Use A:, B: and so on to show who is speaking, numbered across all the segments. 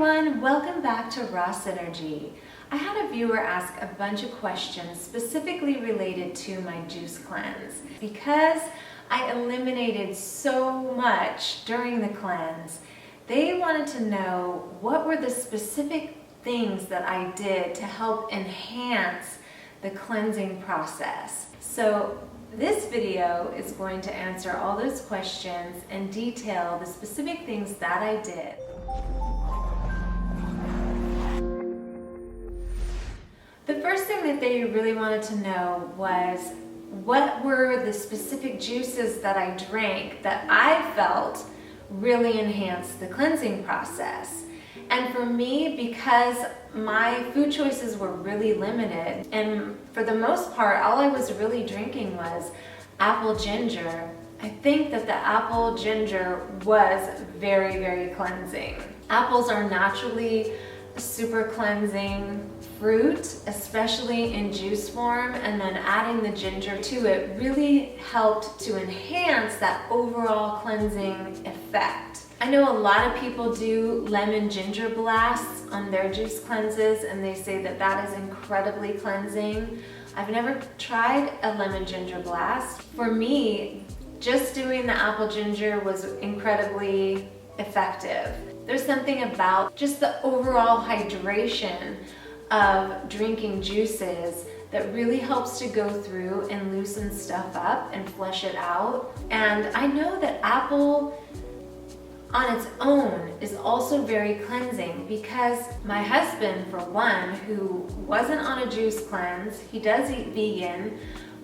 A: everyone, welcome back to Raw Synergy. I had a viewer ask a bunch of questions specifically related to my juice cleanse. Because I eliminated so much during the cleanse, they wanted to know what were the specific things that I did to help enhance the cleansing process. So this video is going to answer all those questions and detail the specific things that I did. The first thing that they really wanted to know was what were the specific juices that I drank that I felt really enhanced the cleansing process. And for me, because my food choices were really limited, and for the most part, all I was really drinking was apple ginger, I think that the apple ginger was very, very cleansing. Apples are naturally super cleansing fruit, especially in juice form, and then adding the ginger to it really helped to enhance that overall cleansing effect. I know a lot of people do lemon ginger blasts on their juice cleanses, and they say that that is incredibly cleansing. I've never tried a lemon ginger blast. For me, just doing the apple ginger was incredibly effective. There's something about just the overall hydration of drinking juices that really helps to go through and loosen stuff up and flush it out. And I know that apple on its own is also very cleansing, because my husband, for one, who wasn't on a juice cleanse, he does eat vegan,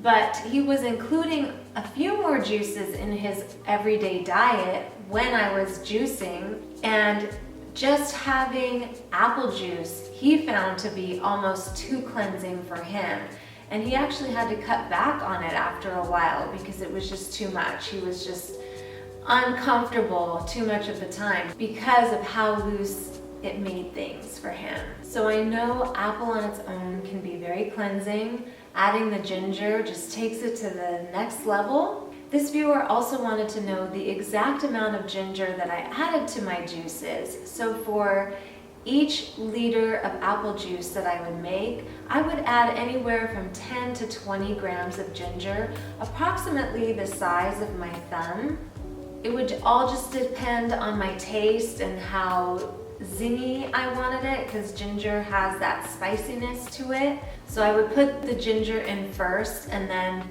A: but he was including a few more juices in his everyday diet when I was juicing, and just having apple juice he found to be almost too cleansing for him. And he actually had to cut back on it after a while because it was just too much. He was just uncomfortable too much of the time because of how loose it made things for him. So I know apple on its own can be very cleansing. Adding the ginger just takes it to the next level. This viewer also wanted to know the exact amount of ginger that I added to my juices. So for each liter of apple juice that I would make, I would add anywhere from 10 to 20 grams of ginger, approximately the size of my thumb. It would all just depend on my taste and how zingy I wanted it, because ginger has that spiciness to it. So I would put the ginger in first and then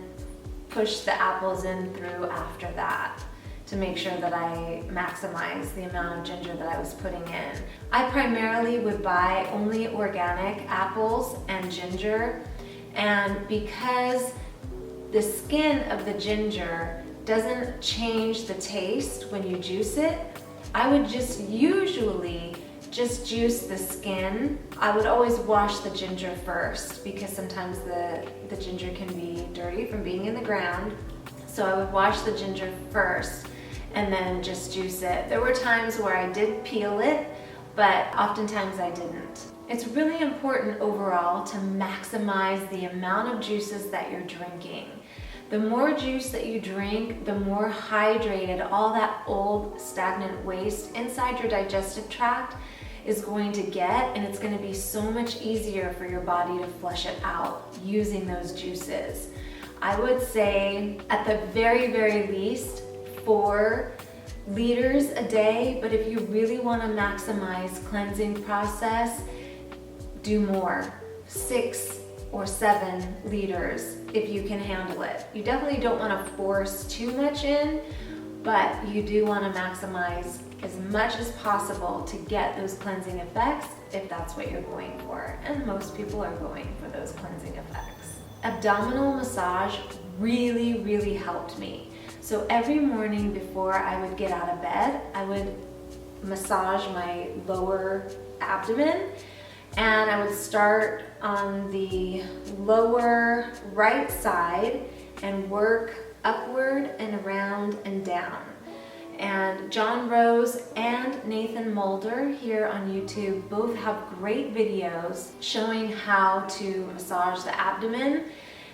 A: push the apples in through after that to make sure that I maximize the amount of ginger that I was putting in. I primarily would buy only organic apples and ginger, and because the skin of the ginger doesn't change the taste when you juice it, I would just usually just juice the skin. I would always wash the ginger first, because sometimes the ginger can be dirty from being in the ground. So I would wash the ginger first and then just juice it. There were times where I did peel it, but oftentimes I didn't. It's really important overall to maximize the amount of juices that you're drinking. The more juice that you drink, the more hydrated all that old stagnant waste inside your digestive tract is going to get, and it's going to be so much easier for your body to flush it out using those juices. I would say at the very, very least 4 liters a day, but if you really want to maximize cleansing process, do more, 6 or 7 liters if you can handle it. You definitely don't want to force too much in, but you do want to maximize as much as possible to get those cleansing effects if that's what you're going for. And most people are going for those cleansing effects. Abdominal massage really, really helped me. So every morning before I would get out of bed, I would massage my lower abdomen, and I would start on the lower right side and work upward and around and down. And John Rose and Nathan Mulder here on YouTube both have great videos showing how to massage the abdomen.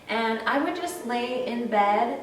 A: And I would just lay in bed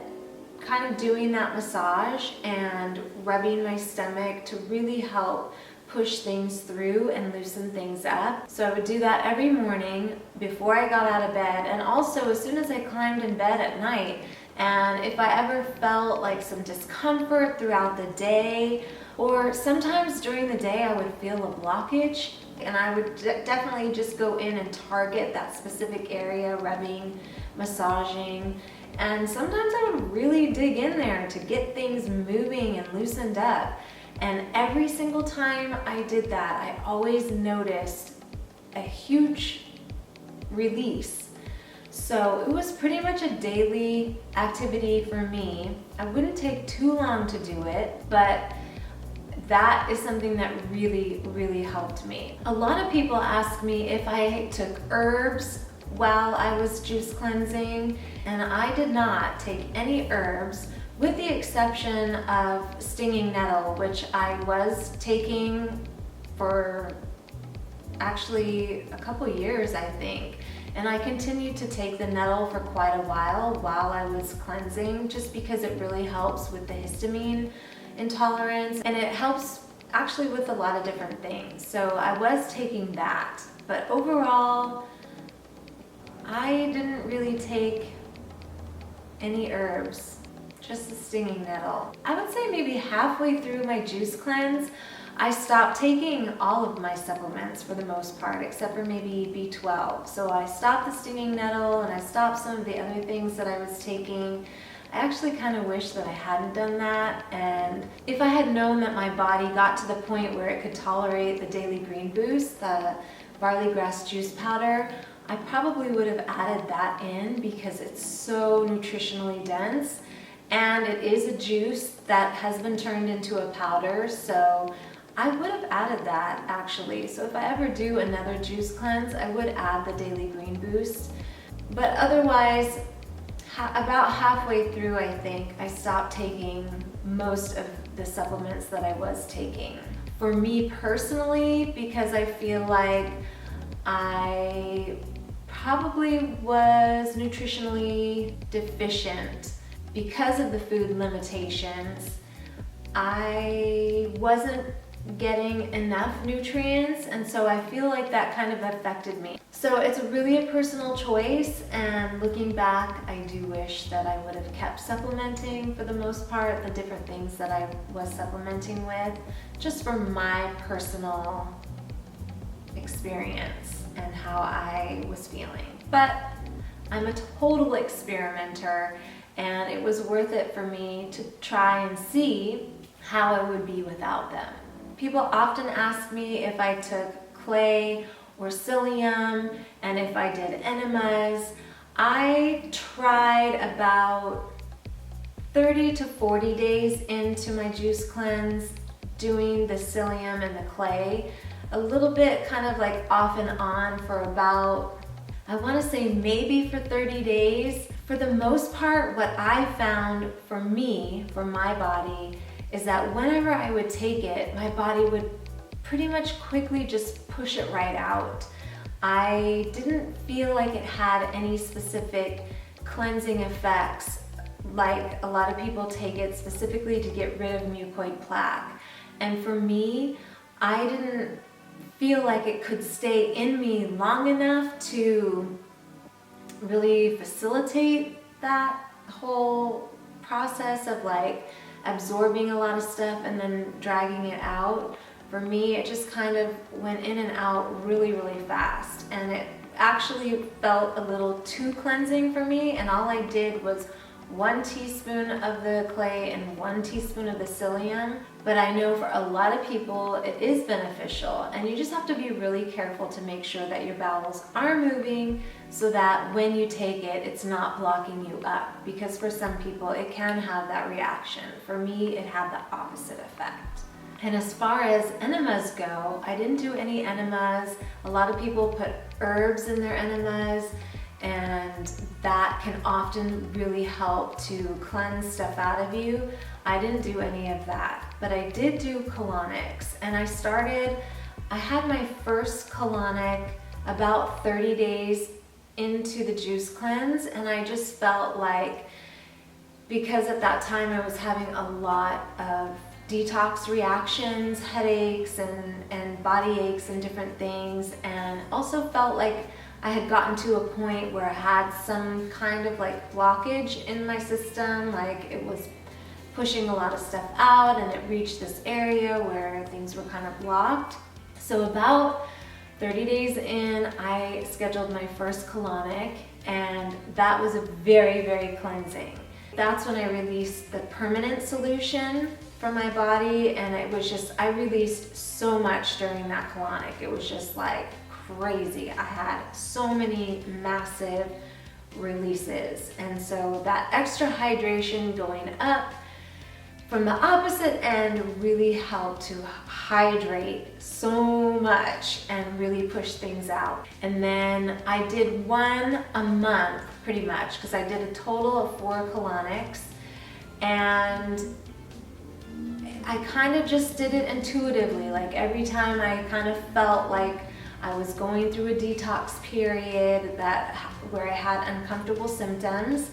A: kind of doing that massage and rubbing my stomach to really help push things through and loosen things up. So I would do that every morning before I got out of bed, and also as soon as I climbed in bed at night. And if I ever felt like some discomfort throughout the day, or sometimes during the day I would feel a blockage, and I would definitely just go in and target that specific area, rubbing, massaging, and sometimes I would really dig in there to get things moving and loosened up. And every single time I did that, I always noticed a huge release. So it was pretty much a daily activity for me. I wouldn't take too long to do it, but that is something that really, really helped me. A lot of people ask me if I took herbs while I was juice cleansing, and I did not take any herbs, with the exception of stinging nettle, which I was taking for actually a couple years, I think. And I continued to take the nettle for quite a while I was cleansing, just because it really helps with the histamine intolerance, and it helps actually with a lot of different things. So I was taking that, but overall I didn't really take any herbs, just the stinging nettle. I would say maybe halfway through my juice cleanse, I stopped taking all of my supplements for the most part, except for maybe B12. So I stopped the stinging nettle and I stopped some of the other things that I was taking. I actually kind of wish that I hadn't done that, and if I had known that my body got to the point where it could tolerate the Daily Green Boost, the barley grass juice powder, I probably would have added that in, because it's so nutritionally dense, and it is a juice that has been turned into a powder, so I would have added that actually. So if I ever do another juice cleanse, I would add the Daily Green Boost. But otherwise, about halfway through, I think, I stopped taking most of the supplements that I was taking. For me personally, because I feel like I probably was nutritionally deficient because of the food limitations, I wasn't getting enough nutrients, and so I feel like that kind of affected me. So it's really a personal choice, and looking back, I do wish that I would have kept supplementing for the most part, the different things that I was supplementing with, just for my personal experience and how I was feeling. But I'm a total experimenter, and it was worth it for me to try and see how I would be without them. People often ask me if I took clay or psyllium and if I did enemas. I tried about 30 to 40 days into my juice cleanse doing the psyllium and the clay, a little bit kind of like off and on for about, I want to say maybe for 30 days. For the most part, what I found for me, for my body, is that whenever I would take it, my body would pretty much quickly just push it right out. I didn't feel like it had any specific cleansing effects, like a lot of people take it specifically to get rid of mucoid plaque. And for me, I didn't feel like it could stay in me long enough to really facilitate that whole process of like absorbing a lot of stuff and then dragging it out. For me, it just kind of went in and out really, really fast, and it actually felt a little too cleansing for me, and all I did was 1 teaspoon of the clay and 1 teaspoon of the psyllium. But I know for a lot of people it is beneficial, and you just have to be really careful to make sure that your bowels are moving so that when you take it, it's not blocking you up, because for some people it can have that reaction. For me, it had the opposite effect. And as far as enemas go, I didn't do any enemas. A lot of people put herbs in their enemas, and that can often really help to cleanse stuff out of you. I didn't do any of that, but I did do colonics, and I had my first colonic about 30 days into the juice cleanse, and I just felt like, because at that time I was having a lot of detox reactions, headaches and body aches and different things, and also felt like I had gotten to a point where I had some kind of like blockage in my system, like it was pushing a lot of stuff out and it reached this area where things were kind of blocked. So about 30 days in, I scheduled my first colonic, and that was a very, very cleansing. That's when I released the permanent solution from my body, and it was just, I released so much during that colonic. It was just like crazy. I had so many massive releases, and so that extra hydration going up from the opposite end really helped to hydrate so much and really push things out. And then I did one a month pretty much, because I did a total of 4 colonics, and I kind of just did it intuitively. Like every time I kind of felt like I was going through a detox period where I had uncomfortable symptoms,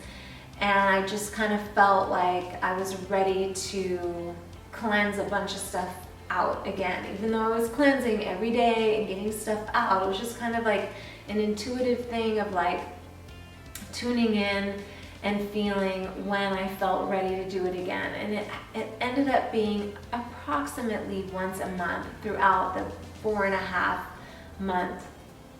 A: and I just kind of felt like I was ready to cleanse a bunch of stuff out again. Even though I was cleansing every day and getting stuff out, it was just kind of like an intuitive thing of like tuning in and feeling when I felt ready to do it again. And it ended up being approximately once a month throughout the 4.5 month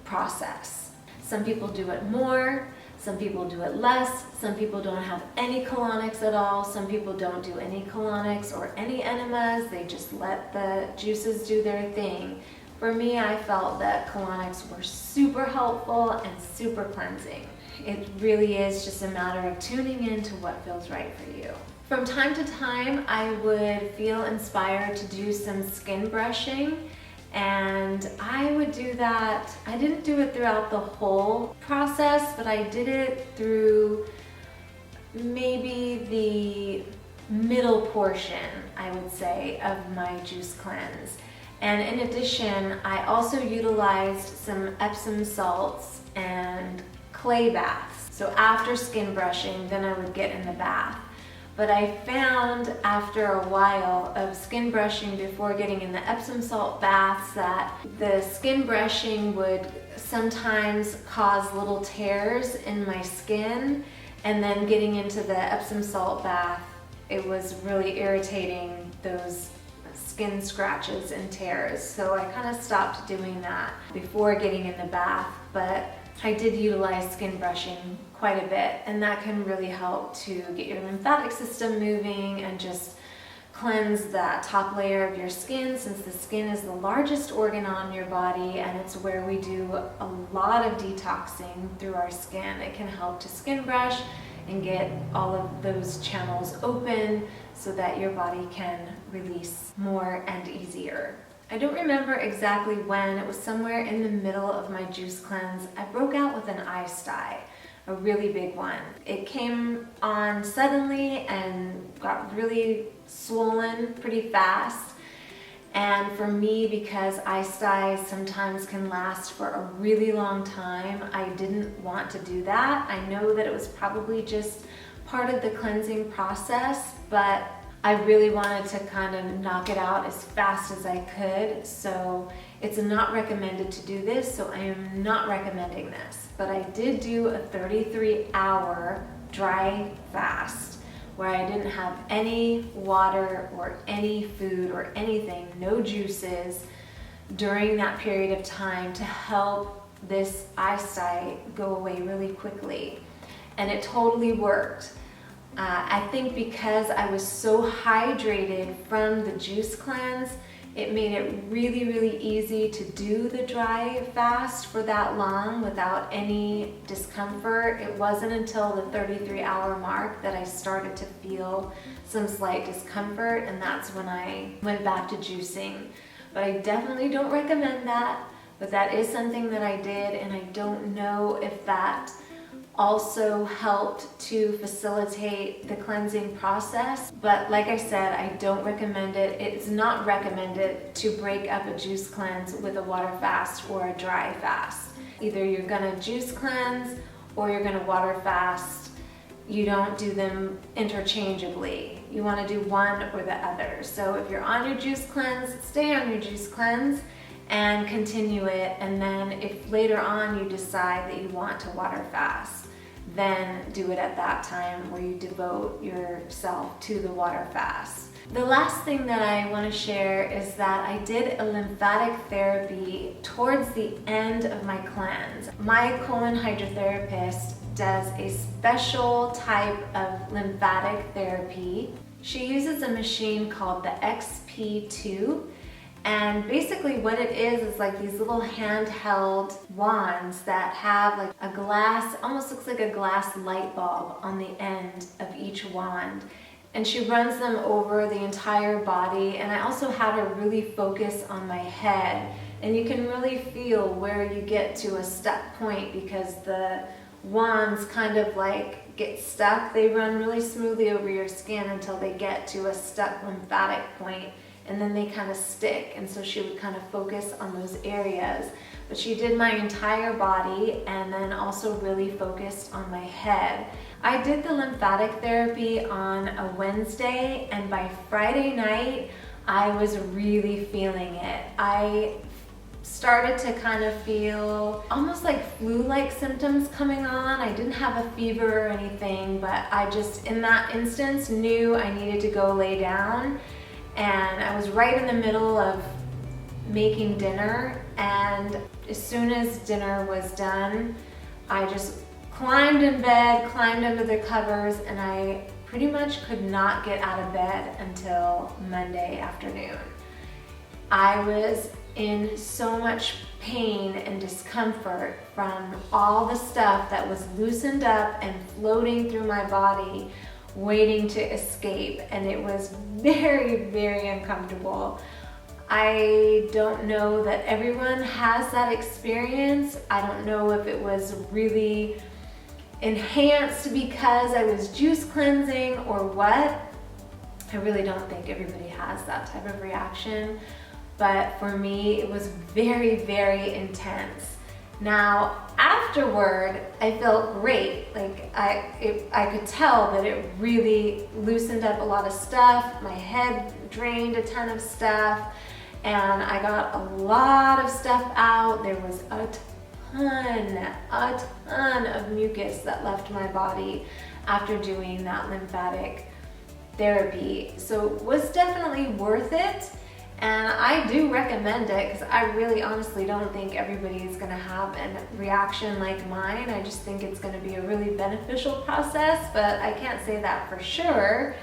A: process. Some people do it more, some people do it less, some people don't have any colonics at all, some people don't do any colonics or any enemas, they just let the juices do their thing. For me, I felt that colonics were super helpful and super cleansing. It really is just a matter of tuning into what feels right for you. From time to time, I would feel inspired to do some skin brushing, and I would do that. I didn't do it throughout the whole process, but I did it through maybe the middle portion, I would say, of my juice cleanse. And in addition, I also utilized some Epsom salts and clay baths. So after skin brushing, then I would get in the bath. But I found after a while of skin brushing before getting in the Epsom salt baths that the skin brushing would sometimes cause little tears in my skin, and then getting into the Epsom salt bath, it was really irritating those skin scratches and tears. So I kind of stopped doing that before getting in the bath, but I did utilize skin brushing quite a bit, and that can really help to get your lymphatic system moving and just cleanse that top layer of your skin, since the skin is the largest organ on your body and it's where we do a lot of detoxing through our skin. It can help to skin brush and get all of those channels open so that your body can release more and easier. I don't remember exactly when. It was somewhere in the middle of my juice cleanse. I broke out with an eye sty, a really big one. It came on suddenly and got really swollen pretty fast. And for me, because eye styes sometimes can last for a really long time, I didn't want to do that. I know that it was probably just part of the cleansing process, but I really wanted to kind of knock it out as fast as I could. So it's not recommended to do this, so I am not recommending this. But I did do a 33-hour dry fast where I didn't have any water or any food or anything, no juices, during that period of time to help this eye sty go away really quickly. And it totally worked. I think because I was so hydrated from the juice cleanse, it made it really, really easy to do the dry fast for that long without any discomfort. It wasn't until the 33-hour mark that I started to feel some slight discomfort, and that's when I went back to juicing. But I definitely don't recommend that, but that is something that I did, and I don't know if that also helped to facilitate the cleansing process. But like I said, I don't recommend it. It's not recommended to break up a juice cleanse with a water fast or a dry fast. Either you're gonna juice cleanse or you're gonna water fast. You don't do them interchangeably. You want to do one or the other. So if you're on your juice cleanse, stay on your juice cleanse and continue it. And then if later on you decide that you want to water fast, then do it at that time where you devote yourself to the water fast. The last thing that I want to share is that I did a lymphatic therapy towards the end of my cleanse. My colon hydrotherapist does a special type of lymphatic therapy. She uses a machine called the XP2, and basically what it is like these little handheld wands that have like a glass, almost looks like a glass light bulb on the end of each wand. And she runs them over the entire body, and I also had her really focus on my head. And you can really feel where you get to a stuck point because the wands kind of like get stuck. They run really smoothly over your skin until they get to a stuck lymphatic point, and then they kind of stick. And so she would kind of focus on those areas. But she did my entire body and then also really focused on my head. I did the lymphatic therapy on a Wednesday, and by Friday night, I was really feeling it. I started to kind of feel almost like flu-like symptoms coming on. I didn't have a fever or anything, but I just, in that instance, knew I needed to go lay down. And I was right in the middle of making dinner, and as soon as dinner was done, I just climbed in bed, climbed under the covers, and I pretty much could not get out of bed until Monday afternoon. I was in so much pain and discomfort from all the stuff that was loosened up and floating through my body, waiting to escape, and it was very, very uncomfortable. I don't know that everyone has that experience. I don't know if it was really enhanced because I was juice cleansing or what. I really don't think everybody has that type of reaction, but for me it was very, very intense. Now afterward I felt great. Like I could tell that it really loosened up a lot of stuff. My head drained a ton of stuff, and I got a lot of stuff out. There was a ton of mucus that left my body after doing that lymphatic therapy. So it was definitely worth it, and I do recommend it because I really honestly don't think everybody is going to have a reaction like mine. I just think it's going to be a really beneficial process, but I can't say that for sure.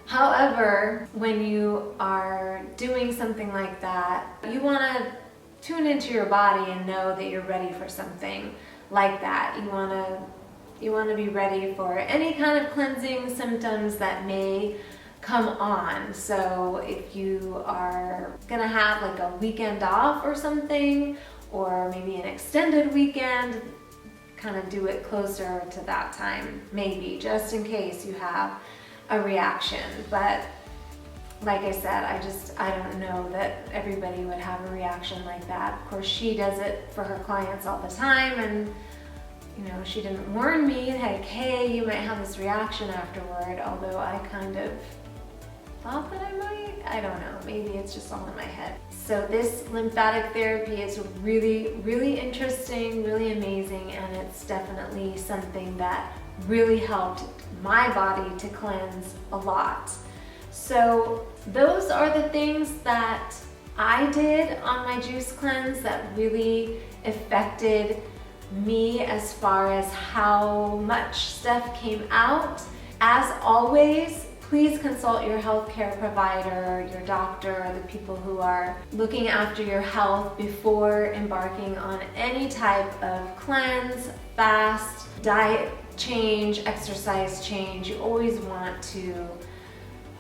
A: However, when you are doing something like that, you want to tune into your body and know that you're ready for something like that. You want to be ready for any kind of cleansing symptoms that may come on. So if you are gonna have like a weekend off or something, or maybe an extended weekend, kind of do it closer to that time, maybe, just in case you have a reaction. But like I said, I don't know that everybody would have a reaction like that. Of course, she does it for her clients all the time, and you know, she didn't warn me like, hey, you might have this reaction afterward, although I kind of thought that I might. I don't know, maybe it's just all in my head. So this lymphatic therapy is really, really interesting, really amazing, and it's definitely something that really helped my body to cleanse a lot. So those are the things that I did on my juice cleanse that really affected me as far as how much stuff came out. As always, please consult your healthcare provider, your doctor, or the people who are looking after your health before embarking on any type of cleanse, fast, diet change, exercise change. You always want to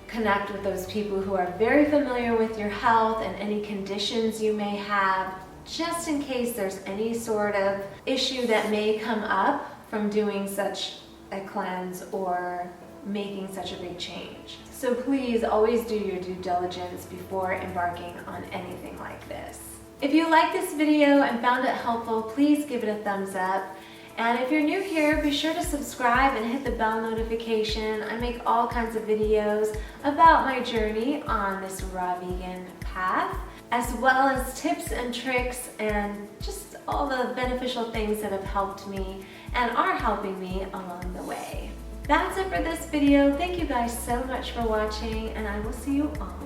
A: connect with those people who are very familiar with your health and any conditions you may have, just in case there's any sort of issue that may come up from doing such a cleanse or making such a big change. So please always do your due diligence before embarking on anything like this. If you like this video and found it helpful, please give it a thumbs up. And if you're new here, be sure to subscribe and hit the bell notification. I make all kinds of videos about my journey on this raw vegan path, as well as tips and tricks and just all the beneficial things that have helped me and are helping me along the way. That's it for this video. Thank you guys so much for watching, and I will see you all